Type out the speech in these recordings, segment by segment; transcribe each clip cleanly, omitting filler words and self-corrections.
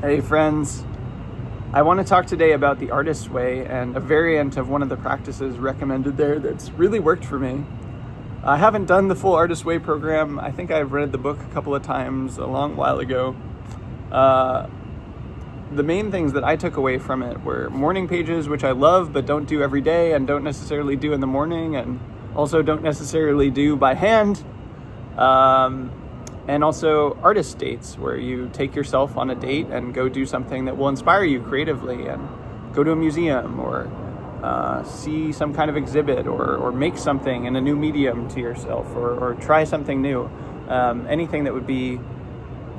Hey friends, I want to talk today about the artist's way and a variant of one of the practices recommended there that's really worked for me. I haven't done the full artist's way program. I think I've read the book a couple of times a long while ago. The main things that I took away from it were morning pages, which I love but don't do every day and don't necessarily do in the morning and also don't necessarily do by hand. And also artist dates, where you take yourself on a date and go do something that will inspire you creatively, and go to a museum or see some kind of exhibit or make something in a new medium to yourself or try something new. Anything that would be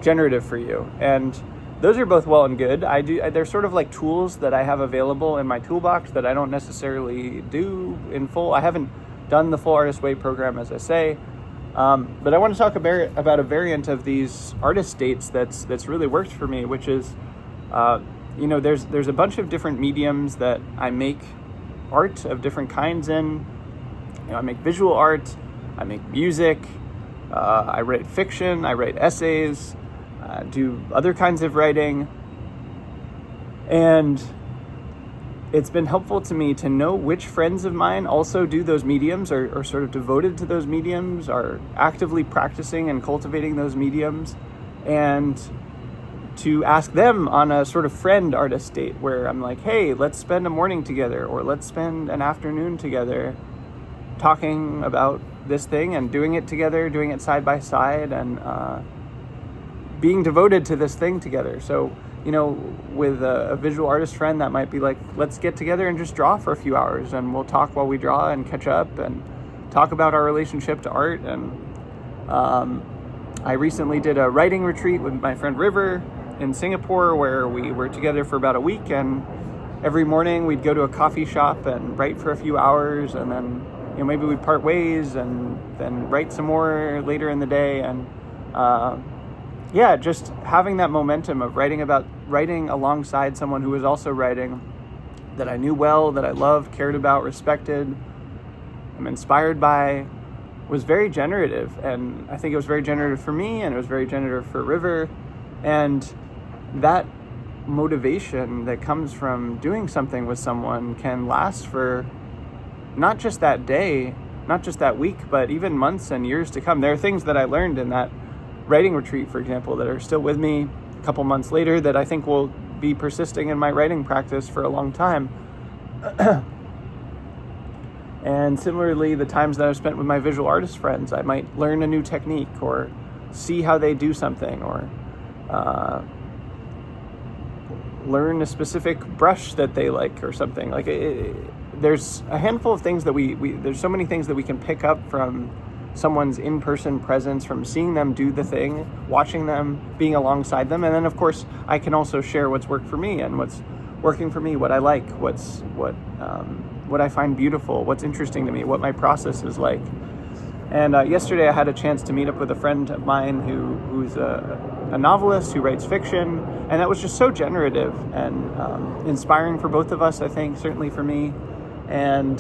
generative for you. And those are both well and good. They're sort of like tools that I have available in my toolbox that I don't necessarily do in full. I haven't done the full Artist Way program, as I say. But I want to talk about a variant of these artist dates that's really worked for me, which is, there's a bunch of different mediums that I make art of different kinds in. I make visual art, I make music, I write fiction, I write essays, do other kinds of writing, and it's been helpful to me to know which friends of mine also do those mediums, or sort of devoted to those mediums, are actively practicing and cultivating those mediums, and to ask them on a sort of friend artist date where I'm like, hey, let's spend a morning together, or let's spend an afternoon together talking about this thing and doing it together, doing it side by side, and being devoted to this thing together. So, with a visual artist friend, that might be like, let's get together and just draw for a few hours, and we'll talk while we draw and catch up and talk about our relationship to art. And I recently did a writing retreat with my friend River in Singapore, where we were together for about a week, and every morning we'd go to a coffee shop and write for a few hours, and then maybe we'd part ways and then write some more later in the day. And just having that momentum of writing alongside someone who was also writing, that I knew well, that I loved, cared about, respected, I'm inspired by, was very generative. And I think it was very generative for me, and it was very generative for River. And that motivation that comes from doing something with someone can last for not just that day, not just that week, but even months and years to come. There are things that I learned in that writing retreat, for example, that are still with me a couple months later, that I think will be persisting in my writing practice for a long time. And similarly, the times that I've spent with my visual artist friends, I might learn a new technique or see how they do something, or learn a specific brush that they like or something. Like there's a handful of things that there's so many things that we can pick up from someone's in-person presence, from seeing them do the thing, watching them, being alongside them. And then of course I can also share what's worked for me and what's working for me, what I like, what I find beautiful, what's interesting to me, what my process is like. And yesterday I had a chance to meet up with a friend of mine who's a novelist who writes fiction, and that was just so generative and inspiring for both of us, I think, certainly for me. And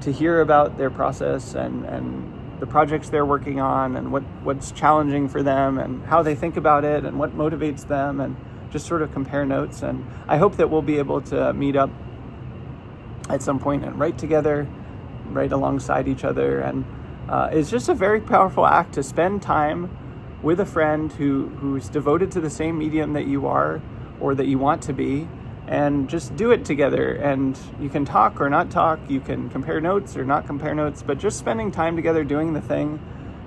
to hear about their process and the projects they're working on, and what's challenging for them, and how they think about it, and what motivates them, and just sort of compare notes. And I hope that we'll be able to meet up at some point and write together, write alongside each other. And it's just a very powerful act to spend time with a friend who's devoted to the same medium that you are, or that you want to be, and just do it together. And you can talk or not talk, you can compare notes or not compare notes, but just spending time together doing the thing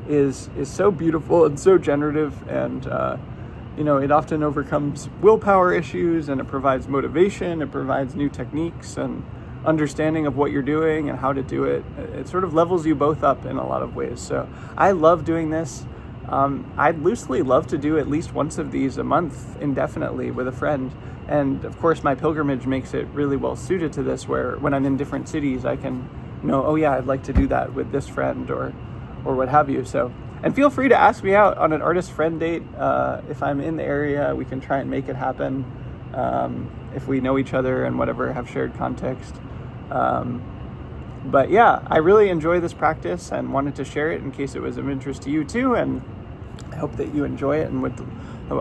is so beautiful and so generative. And it often overcomes willpower issues, and it provides motivation, it provides new techniques and understanding of what you're doing and how to do it. It sort of levels you both up in a lot of ways. So I love doing this. I'd loosely love to do at least once of these a month indefinitely with a friend. And of course, my pilgrimage makes it really well suited to this, where when I'm in different cities, I can know, oh yeah, I'd like to do that with this friend or what have you. So, and feel free to ask me out on an artist friend date. If I'm in the area, we can try and make it happen. If we know each other and whatever, have shared context. But yeah, I really enjoy this practice and wanted to share it in case it was of interest to you too. And I hope that you enjoy it, and would,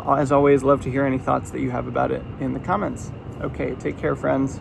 as always, love to hear any thoughts that you have about it in the comments. Okay, take care, friends.